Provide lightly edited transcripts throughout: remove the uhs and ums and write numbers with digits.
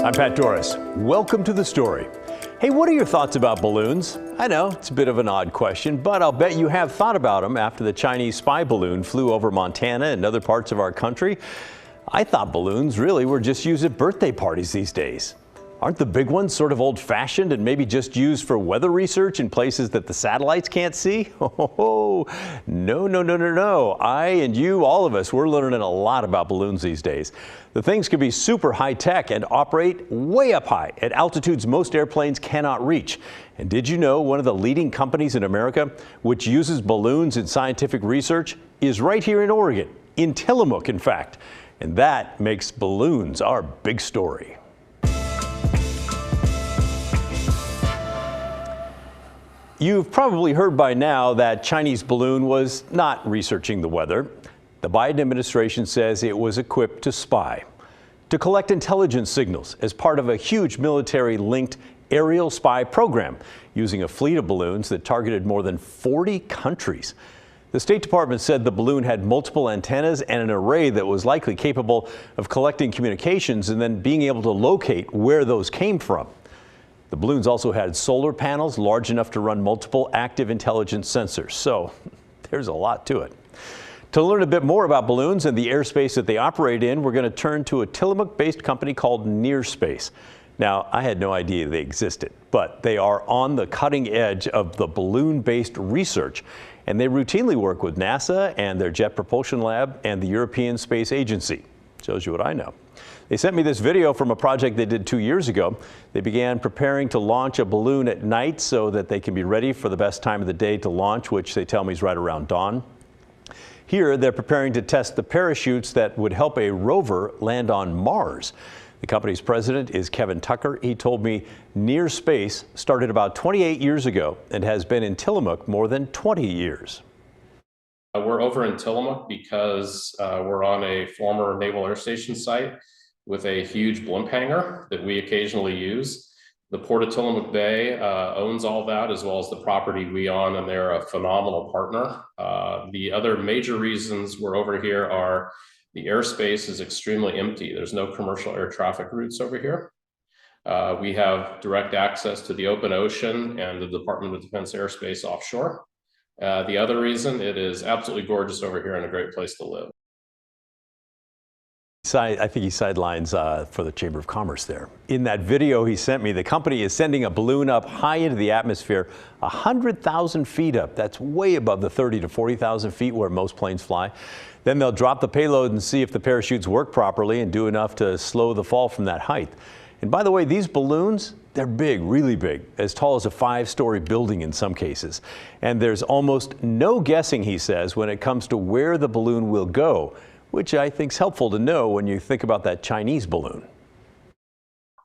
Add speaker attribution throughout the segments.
Speaker 1: I'm Pat Doris. Welcome to The Story. Hey, what are your thoughts about balloons? I know it's a bit of an odd question, but I'll bet you have thought about them after the Chinese spy balloon flew over Montana and other parts of our country. I thought balloons really were just used at birthday parties these days. Aren't the big ones sort of old-fashioned and maybe just used for weather research in places that the satellites can't see? Oh, no. I and you, all of us, we're learning a lot about balloons these days. The things can be super high-tech and operate way up high at altitudes most airplanes cannot reach. And did you know one of the leading companies in America which uses balloons in scientific research is right here in Oregon, in Tillamook, in fact. And that makes balloons our big story. You've probably heard by now that Chinese balloon was not researching the weather. The Biden administration says it was equipped to spy, to collect intelligence signals as part of a huge military-linked aerial spy program using a fleet of balloons that targeted more than 40 countries. The State Department said the balloon had multiple antennas and an array that was likely capable of collecting communications and then being able to locate where those came from. The balloons also had solar panels large enough to run multiple active intelligence sensors. So there's a lot to it. To learn a bit more about balloons and the airspace that they operate in, we're going to turn to a Tillamook-based company called Nearspace. Now, I had no idea they existed, but they are on the cutting edge of the balloon-based research, and they routinely work with NASA and their Jet Propulsion Lab and the European Space Agency. Shows you what I know. They sent me this video from a project they did 2 years ago. They began preparing to launch a balloon at night so that they can be ready for the best time of the day to launch, which they tell me is right around dawn. Here, they're preparing to test the parachutes that would help a rover land on Mars. The company's president is Kevin Tucker. He told me Nearspace started about 28 years ago and has been in Tillamook more than 20 years.
Speaker 2: We're over in Tillamook because we're on a former Naval Air Station site with a huge blimp hangar that we occasionally use. The Port of Tillamook Bay owns all that, as well as the property we own, and they're a phenomenal partner. The other major reasons we're over here are the airspace is extremely empty. There's no commercial air traffic routes over here. We have direct access to the open ocean and the Department of Defense airspace offshore. The other reason, it is absolutely gorgeous over here and a great place to live.
Speaker 1: I think he sidelines for the Chamber of Commerce there. In that video he sent me, the company is sending a balloon up high into the atmosphere, 100,000 feet up. That's way above the 30 to 40,000 feet where most planes fly. Then they'll drop the payload and see if the parachutes work properly and do enough to slow the fall from that height. And by the way, these balloons, they're big, really big, as tall as a 5-story building in some cases. And there's almost no guessing, he says, when it comes to where the balloon will go, which I think is helpful to know when you think about that Chinese balloon.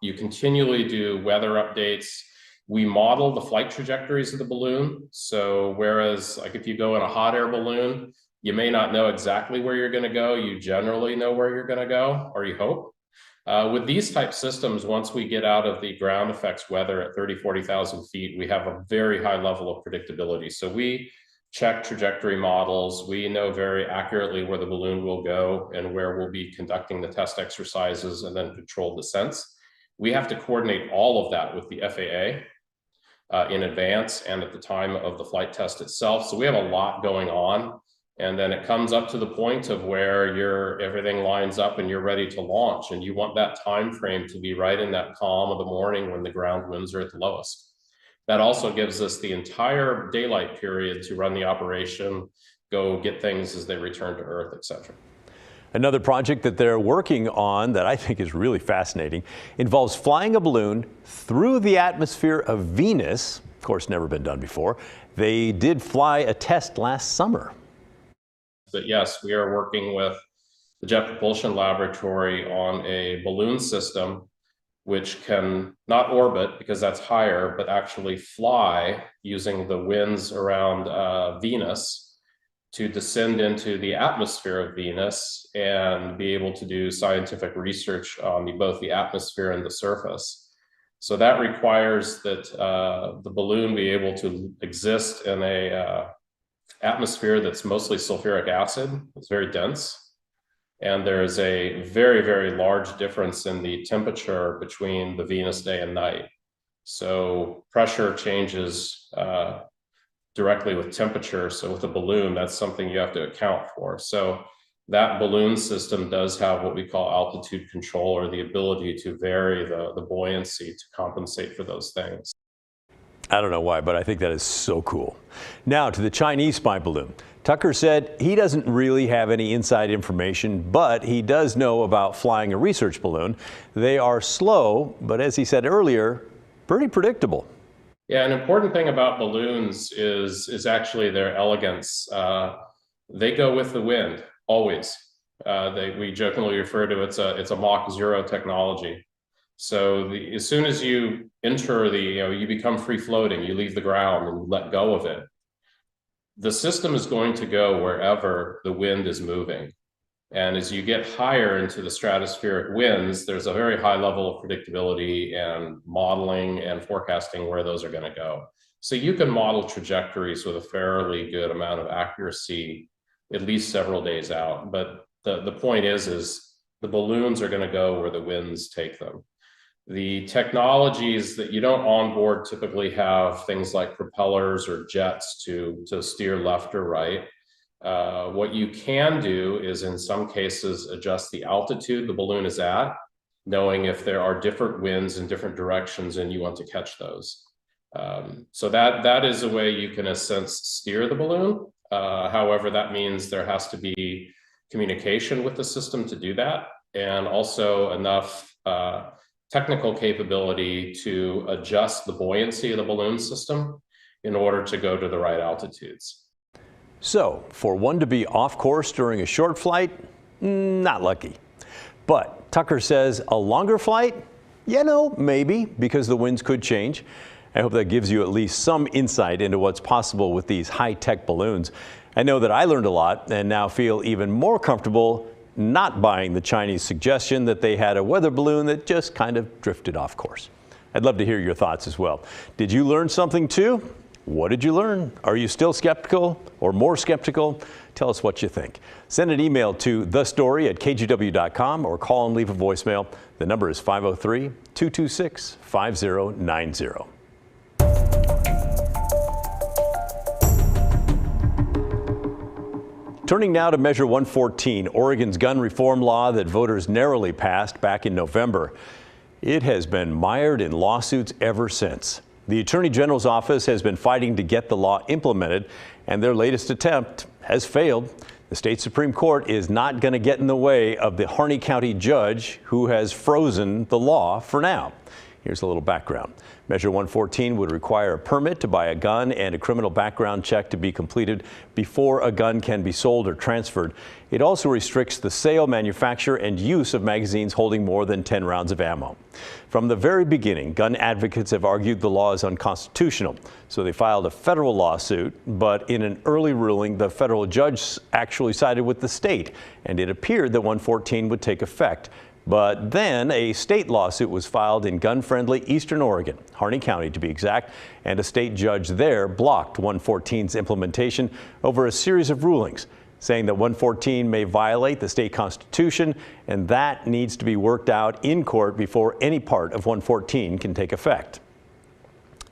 Speaker 2: You continually do weather updates. We model the flight trajectories of the balloon. So whereas like if you go in a hot air balloon, you may not know exactly where you're going to go. You generally know where you're going to go, or you hope. With these type systems, once we get out of the ground effects weather at 30, 40,000 feet, we have a very high level of predictability. So we check trajectory models. We know very accurately where the balloon will go and where we'll be conducting the test exercises and then controlled descents. We have to coordinate all of that with the FAA in advance and at the time of the flight test itself. So we have a lot going on. And then it comes up to the point of where everything lines up and you're ready to launch. And you want that time frame to be right in that calm of the morning when the ground winds are at the lowest. That also gives us the entire daylight period to run the operation, go get things as they return to Earth, etc.
Speaker 1: Another project that they're working on that I think is really fascinating involves flying a balloon through the atmosphere of Venus. Of course, never been done before. They did fly a test last summer.
Speaker 2: But yes, we are working with the Jet Propulsion Laboratory on a balloon system which can not orbit because that's higher, but actually fly using the winds around Venus to descend into the atmosphere of Venus and be able to do scientific research on both the atmosphere and the surface. So that requires that the balloon be able to exist in a atmosphere that's mostly sulfuric acid. It's very dense. And there's a very, very large difference in the temperature between the Venus day and night. So pressure changes directly with temperature. So with a balloon, that's something you have to account for. So that balloon system does have what we call altitude control, or the ability to vary the buoyancy to compensate for those things.
Speaker 1: I don't know why, but I think that is so cool. Now to the Chinese spy balloon. Tucker said he doesn't really have any inside information, but he does know about flying a research balloon. They are slow, but as he said earlier, pretty predictable.
Speaker 2: Yeah, an important thing about balloons is actually their elegance. They go with the wind always. We jokingly refer to it's a Mach 0 technology. So as soon as you enter you become free floating, you leave the ground and let go of it. The system is going to go wherever the wind is moving. And as you get higher into the stratospheric winds, there's a very high level of predictability and modeling and forecasting where those are going to go. So you can model trajectories with a fairly good amount of accuracy, at least several days out. But the point is the balloons are going to go where the winds take them. The technologies that you don't onboard typically have things like propellers or jets to steer left or right. What you can do is, in some cases, adjust the altitude the balloon is at, knowing if there are different winds in different directions and you want to catch those. So that is a way you can, in a sense, steer the balloon. However, that means there has to be communication with the system to do that, and also enough technical capability to adjust the buoyancy of the balloon system in order to go to the right altitudes.
Speaker 1: So, for one to be off course during a short flight, not lucky. But Tucker says a longer flight, maybe, because the winds could change. I hope that gives you at least some insight into what's possible with these high-tech balloons. I know that I learned a lot and now feel even more comfortable not buying the Chinese suggestion that they had a weather balloon that just kind of drifted off course. I'd love to hear your thoughts as well. Did you learn something too? What did you learn? Are you still skeptical or more skeptical? Tell us what you think. Send an email to thestory@kgw.com or call and leave a voicemail. The number is 503-226-5090. Turning now to Measure 114, Oregon's gun reform law that voters narrowly passed back in November. It has been mired in lawsuits ever since. The Attorney General's office has been fighting to get the law implemented, and their latest attempt has failed. The state Supreme Court is not going to get in the way of the Harney County judge who has frozen the law for now. Here's a little background. Measure 114 would require a permit to buy a gun and a criminal background check to be completed before a gun can be sold or transferred. It also restricts the sale, manufacture, and use of magazines holding more than 10 rounds of ammo. From the very beginning, gun advocates have argued the law is unconstitutional, so they filed a federal lawsuit, but in an early ruling, the federal judge actually sided with the state, and it appeared that 114 would take effect. But then a state lawsuit was filed in gun-friendly Eastern Oregon, Harney County to be exact, and a state judge there blocked 114's implementation over a series of rulings, saying that 114 may violate the state constitution, and that needs to be worked out in court before any part of 114 can take effect.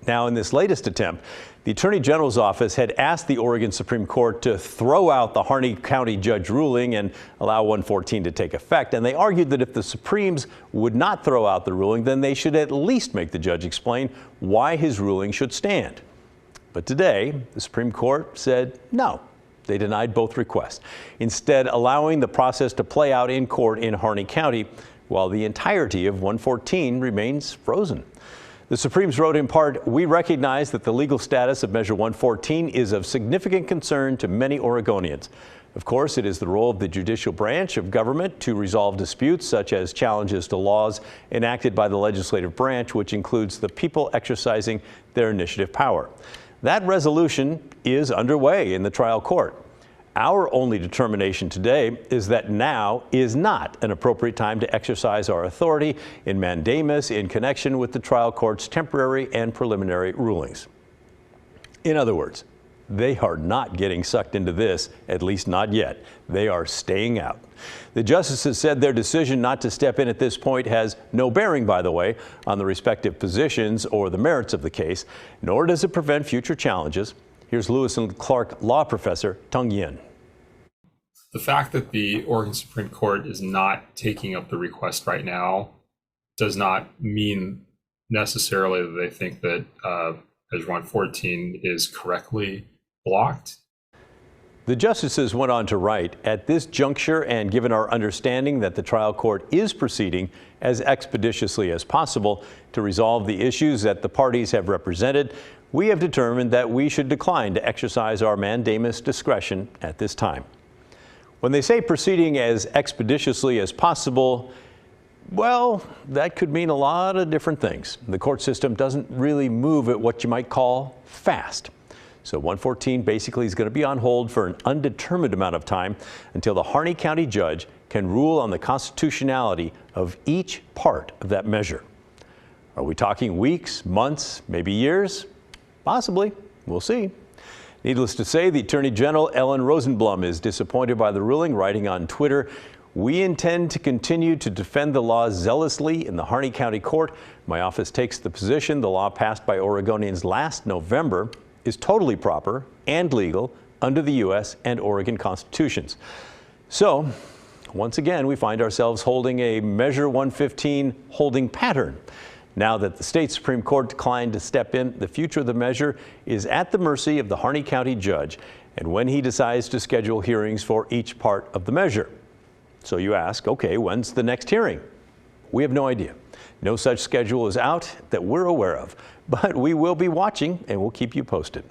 Speaker 1: Now, in this latest attempt, the Attorney General's office had asked the Oregon Supreme Court to throw out the Harney County judge ruling and allow 114 to take effect. And they argued that if the Supremes would not throw out the ruling, then they should at least make the judge explain why his ruling should stand. But today, the Supreme Court said no. They denied both requests, instead allowing the process to play out in court in Harney County while the entirety of 114 remains frozen. The Supremes wrote in part, "We recognize that the legal status of Measure 114 is of significant concern to many Oregonians. Of course, it is the role of the judicial branch of government to resolve disputes such as challenges to laws enacted by the legislative branch, which includes the people exercising their initiative power. That resolution is underway in the trial court. Our only determination today is that now is not an appropriate time to exercise our authority in mandamus in connection with the trial court's temporary and preliminary rulings." In other words, They are not getting sucked into this, at least not yet. They are staying out. The justices said their decision not to step in at this point has no bearing, by the way, on the respective positions or the merits of the case, nor does it prevent future challenges. Here's Lewis and Clark law professor Tung Yin.
Speaker 3: The fact that the Oregon Supreme Court is not taking up the request right now does not mean necessarily that they think that Measure 114 is correctly blocked.
Speaker 1: The justices went on to write, at this juncture and given our understanding that the trial court is proceeding as expeditiously as possible to resolve the issues that the parties have represented, we have determined that we should decline to exercise our mandamus discretion at this time. When they say proceeding as expeditiously as possible, well, that could mean a lot of different things. The court system doesn't really move at what you might call fast. So 114 basically is going to be on hold for an undetermined amount of time until the Harney County judge can rule on the constitutionality of each part of that measure. Are we talking weeks, months, maybe years? Possibly. We'll see. Needless to say, the Attorney General Ellen Rosenblum is disappointed by the ruling, writing on Twitter, "We intend to continue to defend the law zealously in the Harney County Court. My office takes the position the law passed by Oregonians last November is totally proper and legal under the U.S. and Oregon constitutions." So, once again, we find ourselves holding a Measure 115 holding pattern. Now that the state Supreme Court declined to step in, the future of the measure is at the mercy of the Harney County judge and when he decides to schedule hearings for each part of the measure. So you ask, okay, when's the next hearing? We have no idea. No such schedule is out that we're aware of, but we will be watching and we'll keep you posted.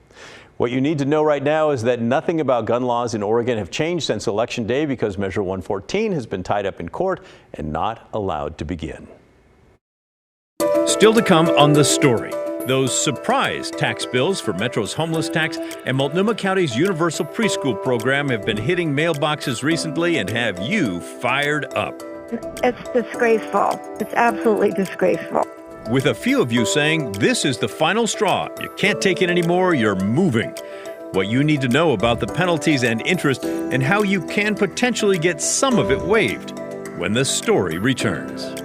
Speaker 1: What you need to know right now is that nothing about gun laws in Oregon have changed since Election Day because Measure 114 has been tied up in court and not allowed to begin. Still to come on The Story. Those surprise tax bills for Metro's homeless tax and Multnomah County's universal preschool program have been hitting mailboxes recently and have you fired up.
Speaker 4: It's disgraceful. It's absolutely disgraceful.
Speaker 1: With a few of you saying this is the final straw. You can't take it anymore. You're moving. What you need to know about the penalties and interest and how you can potentially get some of it waived when The Story returns.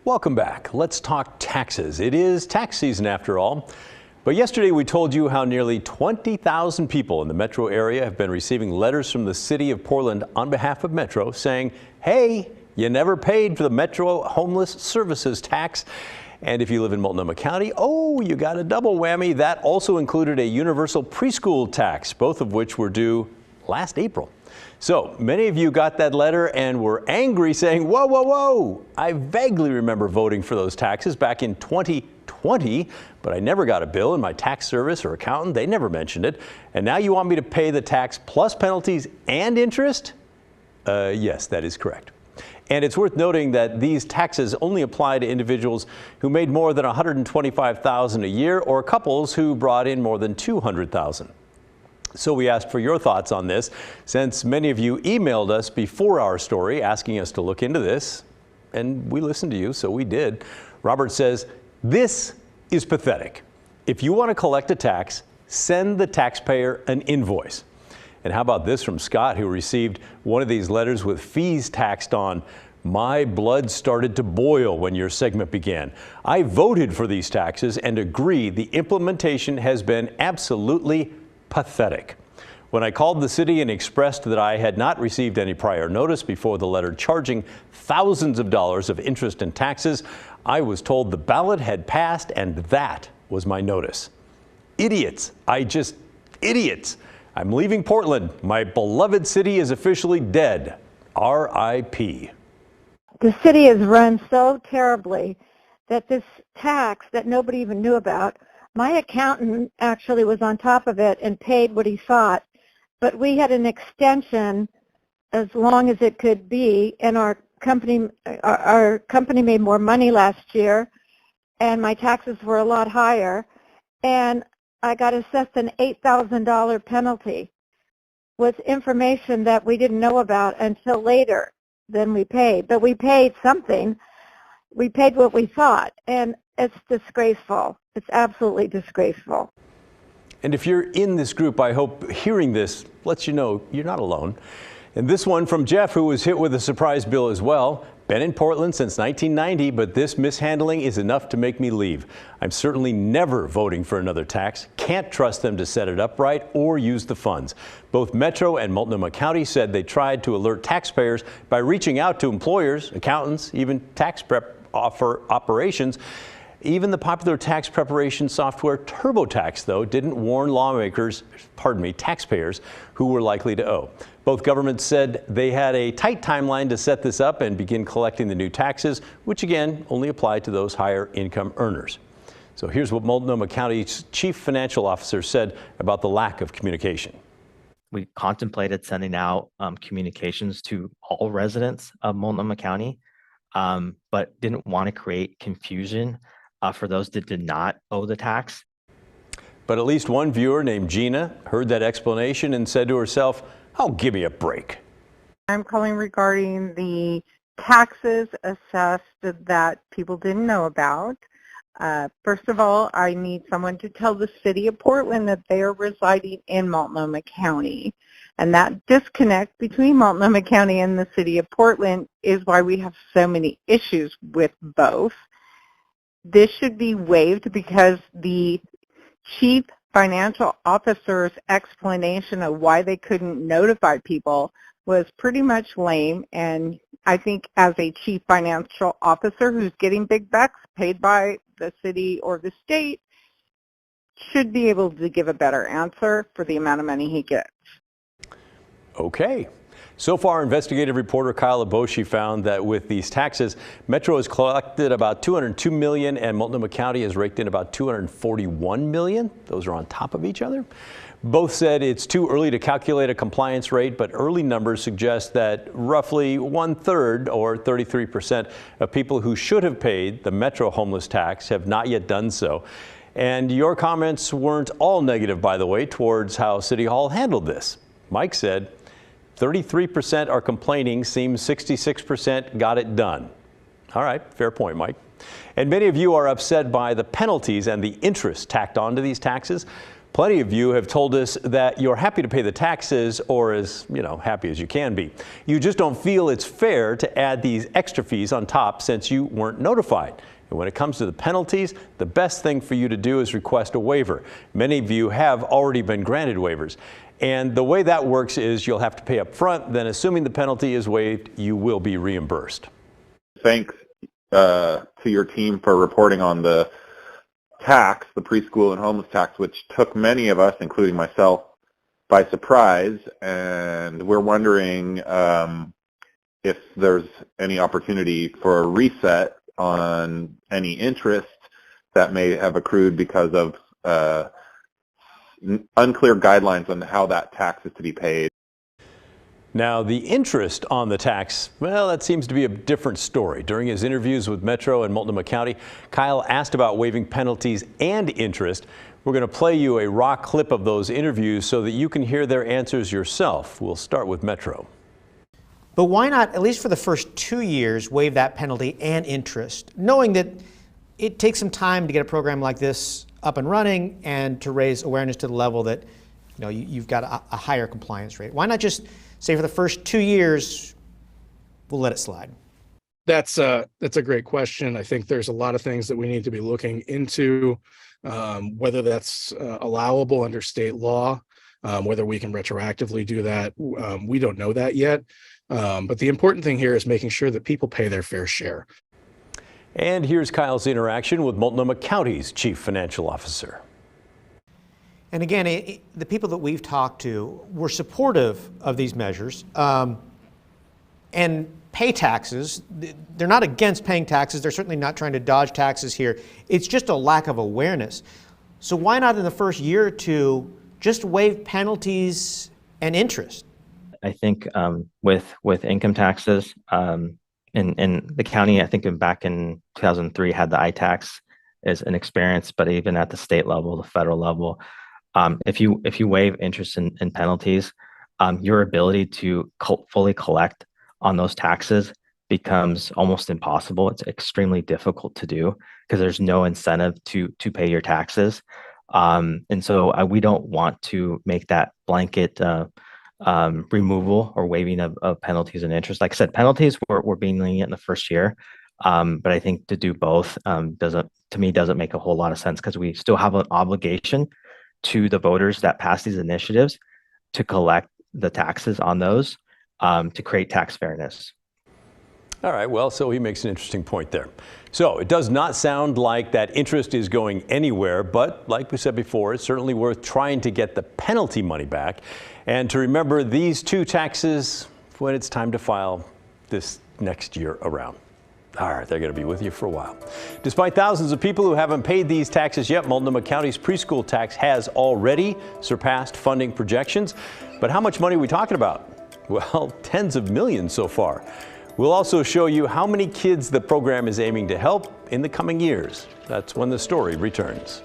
Speaker 1: Welcome back. Let's talk taxes. It is tax season after all. But yesterday we told you how nearly 20,000 people in the metro area have been receiving letters from the city of Portland on behalf of Metro saying, hey, you never paid for the Metro Homeless Services tax. And if you live in Multnomah County, oh, you got a double whammy. That also included a universal preschool tax, both of which were due last April. So many of you got that letter and were angry saying, whoa, whoa, whoa. I vaguely remember voting for those taxes back in 2020, but I never got a bill in my tax service or accountant. They never mentioned it. And now you want me to pay the tax plus penalties and interest? Yes, that is correct. And it's worth noting that these taxes only apply to individuals who made more than $125,000 a year or couples who brought in more than $200,000. So we asked for your thoughts on this, since many of you emailed us before our story asking us to look into this, and we listened to you, so we did. Robert says, this is pathetic. If you want to collect a tax, send the taxpayer an invoice. And how about this from Scott, who received one of these letters with fees taxed on? My blood started to boil when your segment began. I voted for these taxes and agree the implementation has been absolutely pathetic. When I called the city and expressed that I had not received any prior notice before the letter charging thousands of dollars of interest and taxes, I was told the ballot had passed and that was my notice. Idiots. Idiots. I'm leaving Portland. My beloved city is officially dead. R.I.P.
Speaker 4: The city is run so terribly that this tax that nobody even knew about, my accountant actually was on top of it and paid what he thought, but we had an extension as long as it could be, and our company made more money last year, and my taxes were a lot higher, and I got assessed an $8,000 penalty with information that we didn't know about until later. Then we paid, but we paid something. We paid what we thought, and it's disgraceful. It's absolutely disgraceful.
Speaker 1: And if you're in this group, I hope hearing this lets you know you're not alone. And this one from Jeff, who was hit with a surprise bill as well. Been in Portland since 1990, but this mishandling is enough to make me leave. I'm certainly never voting for another tax. Can't trust them to set it up right or use the funds. Both Metro and Multnomah County said they tried to alert taxpayers by reaching out to employers, accountants, even tax prep operations. Even the popular tax preparation software TurboTax, though, didn't warn taxpayers who were likely to owe. Both governments said they had a tight timeline to set this up and begin collecting the new taxes, which again only apply to those higher income earners. So here's what Multnomah County's chief financial officer said about the lack of communication.
Speaker 5: We contemplated sending out communications to all residents of Multnomah County, but didn't want to create confusion for those that did not owe the tax.
Speaker 1: But at least one viewer named Gina heard that explanation and said to herself, oh, give me a break.
Speaker 6: I'm calling regarding the taxes assessed that people didn't know about. First of all, I need someone to tell the city of Portland that they are residing in Multnomah County. And that disconnect between Multnomah County and the city of Portland is why we have so many issues with both. This should be waived because the chief financial officer's explanation of why they couldn't notify people was pretty much lame, and I think as a chief financial officer who's getting big bucks paid by the city or the state should be able to give a better answer for the amount of money he gets.
Speaker 1: Okay. So far, investigative reporter Kyle Aboshi found that with these taxes, Metro has collected about $202 million and Multnomah County has raked in about $241 million. Those are on top of each other. Both said it's too early to calculate a compliance rate, but early numbers suggest that roughly 1/3 or 33% of people who should have paid the Metro homeless tax have not yet done so. And your comments weren't all negative, by the way, towards how City Hall handled this. Mike said, 33% are complaining, seems 66% got it done. All right, fair point, Mike. And many of you are upset by the penalties and the interest tacked onto these taxes. Plenty of you have told us that you're happy to pay the taxes, or as, happy as you can be. You just don't feel it's fair to add these extra fees on top since you weren't notified. And when it comes to the penalties, the best thing for you to do is request a waiver. Many of you have already been granted waivers. And the way that works is you'll have to pay up front, then assuming the penalty is waived, you will be reimbursed.
Speaker 7: Thanks to your team for reporting on the tax, the preschool and homeless tax, which took many of us, including myself, by surprise. And we're wondering if there's any opportunity for a reset on any interest that may have accrued because of unclear guidelines on how that tax is to be paid.
Speaker 1: Now, the interest on the tax, well, that seems to be a different story. During his interviews with Metro and Multnomah County, Kyle asked about waiving penalties and interest. We're going to play you a raw clip of those interviews so that you can hear their answers yourself. We'll start with Metro.
Speaker 8: But why not, at least for the first 2 years, waive that penalty and interest, knowing that it takes some time to get a program like this up and running and to raise awareness to the level that you've got a higher compliance rate? Why not just say for the first 2 years, we'll let it slide?
Speaker 9: That's a great question. I think there's a lot of things that we need to be looking into, whether that's allowable under state law, whether we can retroactively do that. We don't know that yet. But the important thing here is making sure that people pay their fair share.
Speaker 1: And here's Kyle's interaction with Multnomah County's Chief Financial Officer.
Speaker 8: And again, the people that we've talked to were supportive of these measures and pay taxes. They're not against paying taxes. They're certainly not trying to dodge taxes here. It's just a lack of awareness. So why not in the first year or two just waive penalties and interest?
Speaker 5: I think with income taxes, in the county, I think back in 2003 had the iTax as an experience, but even at the state level, the federal level, if you waive interest and penalties, your ability to fully collect on those taxes becomes almost impossible. It's extremely difficult to do because there's no incentive to pay your taxes. And so we don't want to make that blanket removal or waiving of penalties and interest. Like I said, penalties we're being lenient in the first year, but I think to do both doesn't make a whole lot of sense because we still have an obligation to the voters that pass these initiatives to collect the taxes on those to create tax fairness.
Speaker 1: All right, well, so he makes an interesting point there. So it does not sound like that interest is going anywhere, but like we said before, it's certainly worth trying to get the penalty money back and to remember these two taxes when it's time to file this next year around. All right, they're going to be with you for a while. Despite thousands of people who haven't paid these taxes yet, Multnomah County's preschool tax has already surpassed funding projections. But how much money are we talking about? Well, tens of millions so far. We'll also show you how many kids the program is aiming to help in the coming years. That's when the story returns.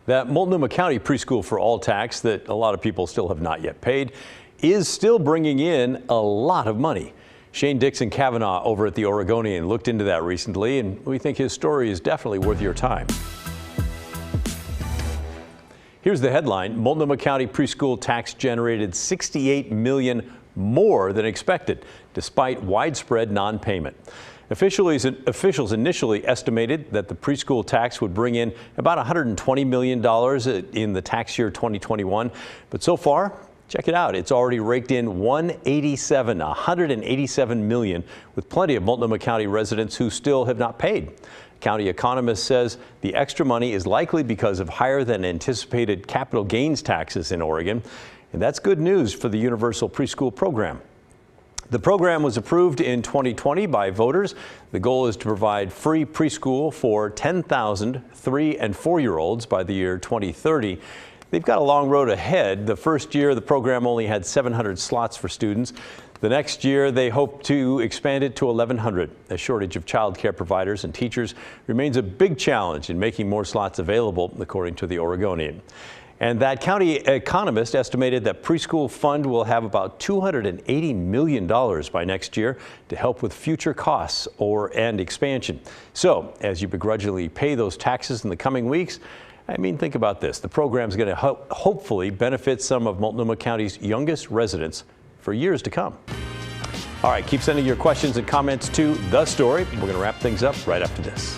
Speaker 1: That Multnomah County Preschool for All tax that a lot of people still have not yet paid is still bringing in a lot of money. Shane Dixon Kavanaugh over at the Oregonian looked into that recently, and we think his story is definitely worth your time. Here's the headline. Multnomah County preschool tax generated $68 million more than expected, despite widespread non-payment. Officials initially estimated that the preschool tax would bring in about $120 million in the tax year 2021. But so far, check it out, it's already raked in $187 million, with plenty of Multnomah County residents who still have not paid. County economist says the extra money is likely because of higher than anticipated capital gains taxes in Oregon. And that's good news for the universal preschool program. The program was approved in 2020 by voters. The goal is to provide free preschool for 10,000 3- and 4-year-olds by the year 2030. They've got a long road ahead. The first year, the program only had 700 slots for students. The next year, they hope to expand it to 1,100. A shortage of childcare providers and teachers remains a big challenge in making more slots available, according to the Oregonian. And that county economist estimated that preschool fund will have about $280 million by next year to help with future costs and expansion. So as you begrudgingly pay those taxes in the coming weeks, I mean, think about this. The program is going to hopefully benefit some of Multnomah County's youngest residents for years to come. All right, keep sending your questions and comments to The Story. We're going to wrap things up right after this.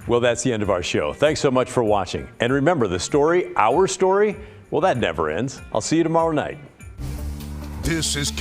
Speaker 1: Well, that's the end of our show. Thanks so much for watching. And remember, the story, our story, well, that never ends. I'll see you tomorrow night.
Speaker 10: This is